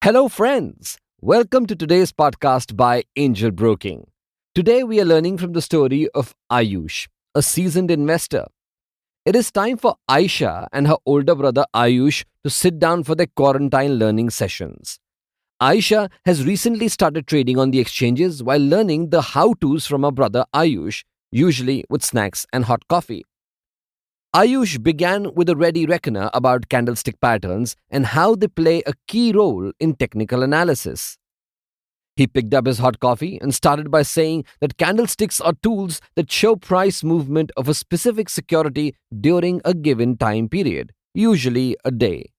Hello, friends. Welcome to today's podcast by Angel Broking. Today, we are learning from the story of Ayush, a seasoned investor. It is time for Aisha and her older brother Ayush to sit down for their quarantine learning sessions. Aisha has recently started trading on the exchanges while learning the how to's from her brother Ayush, usually with snacks and hot coffee. Ayush began with a ready reckoner about candlestick patterns and how they play a key role in technical analysis. He picked up his hot coffee and started by saying that candlesticks are tools that show price movement of a specific security during a given time period, usually a day.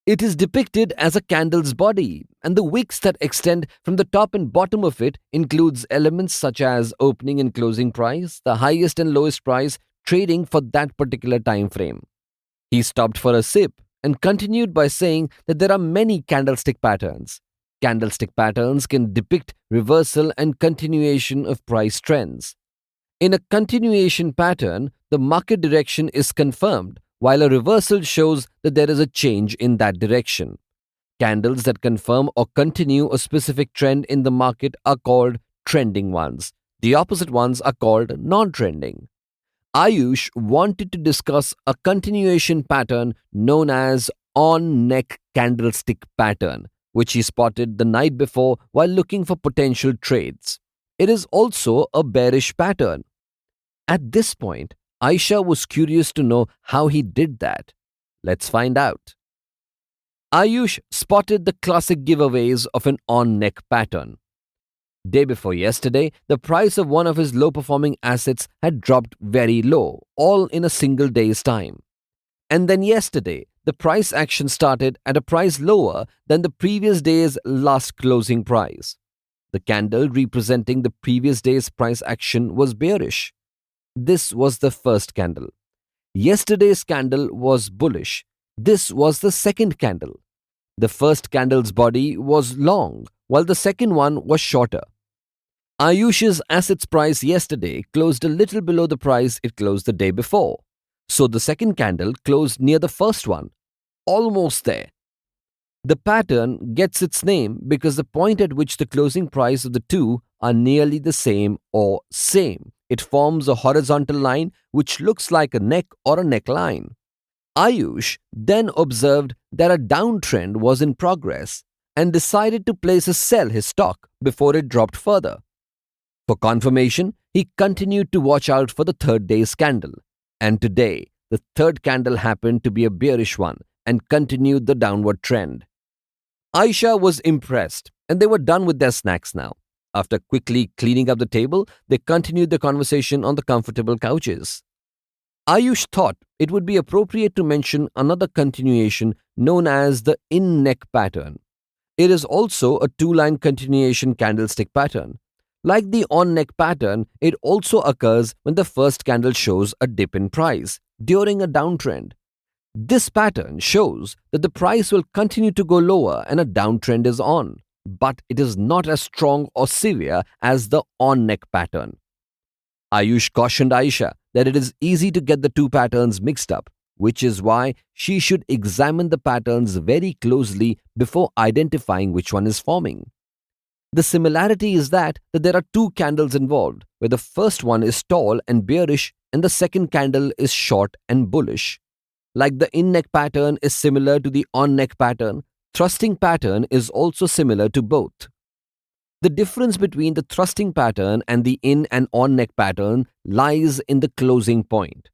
It is depicted as a candle's body, and the wicks that extend from the top and bottom of it includes elements such as opening and closing price, the highest and lowest price trading for that particular time frame. He stopped for a sip and continued by saying that there are many candlestick patterns. Candlestick patterns can depict reversal and continuation of price trends. In a continuation pattern, the market direction is confirmed, while a reversal shows that there is a change in that direction. Candles that confirm or continue a specific trend in the market are called trending ones. The opposite ones are called non-trending. Ayush wanted to discuss a continuation pattern known as on-neck candlestick pattern, which he spotted the night before while looking for potential trades. It is also a bearish pattern. At this point, Aisha was curious to know how he did that. Let's find out. Ayush spotted the classic giveaways of an on-neck pattern. Day before yesterday, the price of one of his low-performing assets had dropped very low, all in a single day's time. And then yesterday, the price action started at a price lower than the previous day's last closing price. The candle representing the previous day's price action was bearish. This was the first candle. Yesterday's candle was bullish. This was the second candle. The first candle's body was long, while the second one was shorter. Ayush's assets price yesterday closed a little below the price it closed the day before. So the second candle closed near the first one, almost there. The pattern gets its name because the point at which the closing price of the two are nearly the same or same. It forms a horizontal line which looks like a neck or a neckline. Ayush then observed that a downtrend was in progress and decided to place a sell his stock before it dropped further. For confirmation, he continued to watch out for the third day's candle. And today, the third candle happened to be a bearish one and continued the downward trend. Aisha was impressed, and they were done with their snacks now. After quickly cleaning up the table, they continued the conversation on the comfortable couches. Ayush thought it would be appropriate to mention another continuation known as the in-neck pattern. It is also a two-line continuation candlestick pattern. Like the on-neck pattern, it also occurs when the first candle shows a dip in price during a downtrend. This pattern shows that the price will continue to go lower and a downtrend is on, but it is not as strong or severe as the on-neck pattern. Ayush cautioned Aisha that it is easy to get the two patterns mixed up, which is why she should examine the patterns very closely before identifying which one is forming. The similarity is that there are two candles involved, where the first one is tall and bearish and the second candle is short and bullish. Like the in-neck pattern is similar to the on-neck pattern, thrusting pattern is also similar to both. The difference between the thrusting pattern and the in and on-neck pattern lies in the closing point.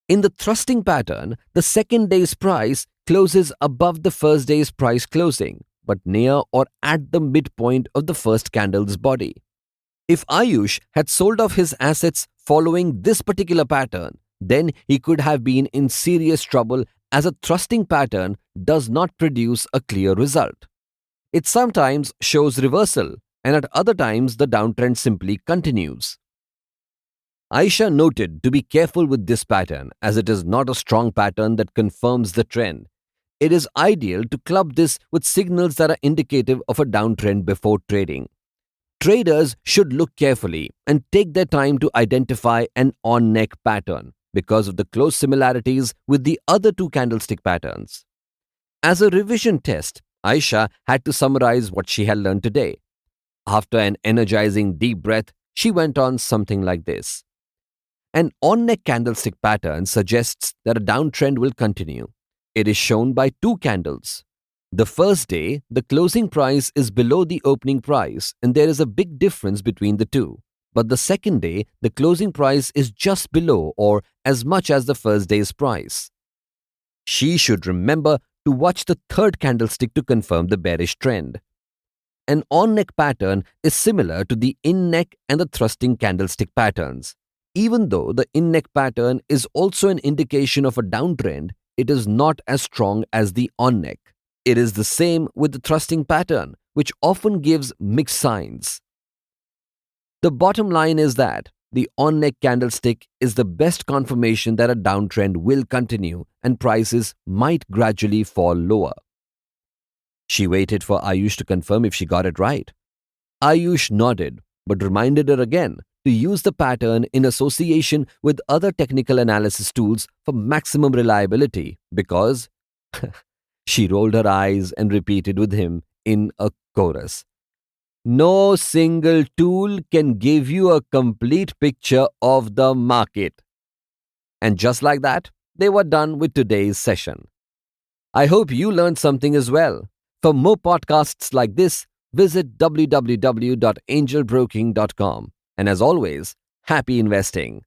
In the thrusting pattern, the second day's price closes above the first day's price closing, but near or at the midpoint of the first candle's body. If Ayush had sold off his assets following this particular pattern, then he could have been in serious trouble as a thrusting pattern does not produce a clear result. It sometimes shows reversal, and at other times the downtrend simply continues. Aisha noted to be careful with this pattern as it is not a strong pattern that confirms the trend. It is ideal to club this with signals that are indicative of a downtrend before trading. Traders should look carefully and take their time to identify an on-neck pattern because of the close similarities with the other two candlestick patterns. As a revision test, Aisha had to summarize what she had learned today. After an energizing deep breath, she went on something like this. An on-neck candlestick pattern suggests that a downtrend will continue. It is shown by two candles. The first day, the closing price is below the opening price, and there is a big difference between the two. But the second day, the closing price is just below or as much as the first day's price. She should remember to watch the third candlestick to confirm the bearish trend. An on-neck pattern is similar to the in-neck and the thrusting candlestick patterns. Even though the in-neck pattern is also an indication of a downtrend, it is not as strong as the on-neck. It is the same with the thrusting pattern, which often gives mixed signs. The bottom line is that the on-neck candlestick is the best confirmation that a downtrend will continue and prices might gradually fall lower. She waited for Ayush to confirm if she got it right. Ayush nodded, but reminded her again to use the pattern in association with other technical analysis tools for maximum reliability because she rolled her eyes and repeated with him in a chorus. No single tool can give you a complete picture of the market. And just like that, they were done with today's session. I hope you learned something as well. For more podcasts like this, visit www.angelbroking.com. And as always, happy investing.